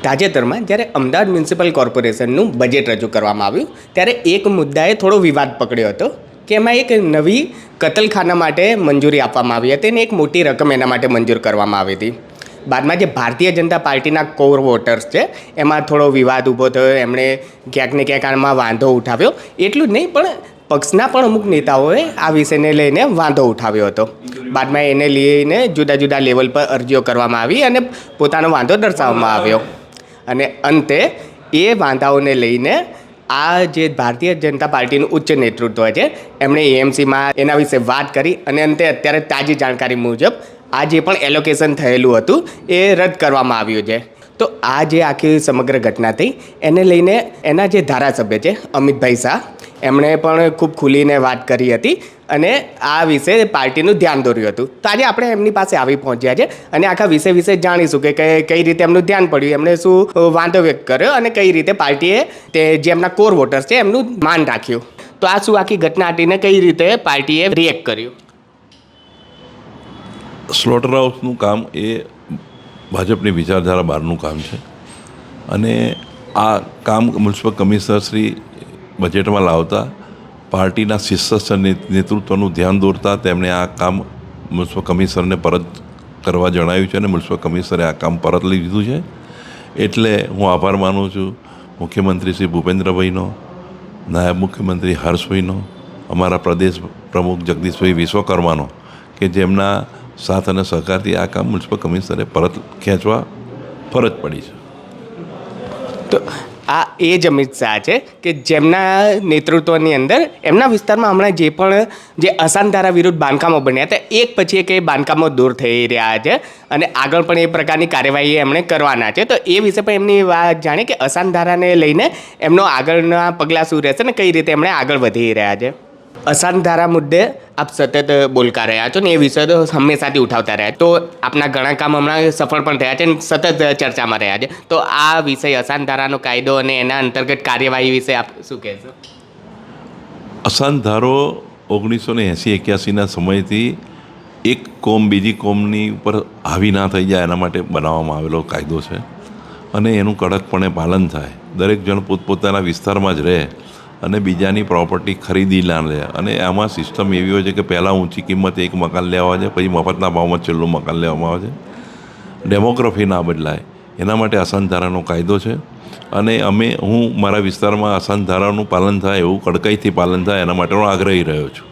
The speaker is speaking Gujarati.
તાજેતરમાં જ્યારે અમદાવાદ મ્યુનિસિપલ કોર્પોરેશનનું બજેટ રજૂ કરવામાં આવ્યું ત્યારે એક મુદ્દાએ થોડો વિવાદ પકડ્યો હતો કે એમાં એક નવી કતલખાના માટે મંજૂરી આપવામાં આવી હતી અને એક મોટી રકમ એના માટે મંજૂર કરવામાં આવી હતી. બાદમાં જે ભારતીય જનતા પાર્ટીના કોર વોટર્સ છે એમાં થોડો વિવાદ ઊભો થયો, એમણે ક્યાંક ને ક્યાંક આમાં વાંધો ઉઠાવ્યો. એટલું જ નહીં પણ પક્ષના પણ અમુક નેતાઓએ આ વિષયને લઈને વાંધો ઉઠાવ્યો હતો. બાદમાં એને લઈને જુદા જુદા લેવલ પર અરજીઓ કરવામાં આવી અને પોતાનો વાંધો દર્શાવવામાં આવ્યો અને અંતે એ વાંધાઓને લઈને આ જે ભારતીય જનતા પાર્ટીનું ઉચ્ચ નેતૃત્વ છે એમણે એએમસીમાં એના વિશે વાત કરી અને અંતે અત્યારે તાજી જાણકારી મુજબ આ જે પણ એલોકેશન થયેલું હતું એ રદ કરવામાં આવ્યું છે. તો આ જે આખી સમગ્ર ઘટના થઈ એને લઈને એના જે ધારાસભ્ય છે અમિતભાઈ શાહ એમણે પણ ખૂબ ખુલીને વાત કરી હતી અને આ વિશે પાર્ટીનું ધ્યાન દોર્યું હતું. તો આજે આપણે એમની પાસે આવી પહોંચ્યા છે અને આખા વિષય વિશે જાણીશું કે કઈ રીતે એમનું ધ્યાન પડ્યું, એમણે શું વાંધો વ્યક્ત કર્યો અને કઈ રીતે પાર્ટીએ તે જે એમના કોર વોટર્સ છે એમનું માન રાખ્યું. તો આ શું આખી ઘટના હટીને કઈ રીતે પાર્ટીએ રિએક્ટ કર્યું. સ્લોટર હાઉસનું કામ એ ભાજપની વિચારધારા બહારનું કામ છે અને આ કામ મ્યુનિસિપલ કમિશનર શ્રી બજેટમાં લાવતા પાર્ટીના શીર્ષસ્થ નેતૃત્વનું ધ્યાન દોરતા તેમણે આ કામ મ્યુનિસિપલ કમિશનરને પરત કરવા જણાવ્યું છે અને મ્યુનિસિપલ કમિશનરે આ કામ પરત લઈ લીધું છે. એટલે હું આભાર માનું છું મુખ્યમંત્રી શ્રી ભૂપેન્દ્રભાઈનો, નાયબ મુખ્યમંત્રી હર્ષભાઈનો, અમારા પ્રદેશ પ્રમુખ જગદીશભાઈ વિશ્વકર્માનો કે જેમના સાથ અને સહકારથી આ કામ મ્યુનિસિપલ કમિશનરે પરત ખેંચવા ફરજ પડી છે. તો આ એ જ અમિત શાહ છે કે જેમના નેતૃત્વની અંદર એમના વિસ્તારમાં હમણાં જે પણ જે અસાનધારા વિરુદ્ધ બાંધકામો બન્યા હતા એક પછી એક એ બાંધકામો દૂર થઈ રહ્યા છે અને આગળ પણ એ પ્રકારની કાર્યવાહી એમણે કરવાના છે. તો એ વિશે પણ એમની વાત જાણે કે અસાનધારાને લઈને એમનો આગળના પગલાં શું રહેશે ને કઈ રીતે એમણે આગળ વધી રહ્યા છે. અસાનધારા મુદ્દે આપ સતત બોલતા રહ્યા છો ને એ વિષય તો હંમેશાથી ઉઠાવતા રહ્યા. તો આપના ઘણા કામ હમણાં સફળ પણ થયા છે અને સતત ચર્ચામાં રહ્યા છે. તો આ વિષય અસાનધારાનો કાયદો અને એના અંતર્ગત કાર્યવાહી વિશે આપ શું કહેશો? અસાનધારો 1980-81ના સમયથી એક કોમ બીજી કોમની ઉપર હાવી ના થઈ જાય એના માટે બનાવવામાં આવેલો કાયદો છે અને એનું કડકપણે પાલન થાય. દરેક જણ પોતપોતાના વિસ્તારમાં જ રહે અને બીજાની પ્રોપર્ટી ખરીદી ના લે અને આમાં સિસ્ટમ એવી હોય છે કે પહેલાં ઊંચી કિંમતે એક મકાન લેવા આવે છે, પછી મફતના ભાવમાં છેલ્લું મકાન લેવામાં આવે છે. ડેમોગ્રાફી ના બદલાય એના માટે અસાનધારાનો કાયદો છે અને હું મારા વિસ્તારમાં અસાનધારાનું પાલન થાય એવું કડકાઈથી પાલન થાય એના માટેનો આગ્રહી રહ્યો છું.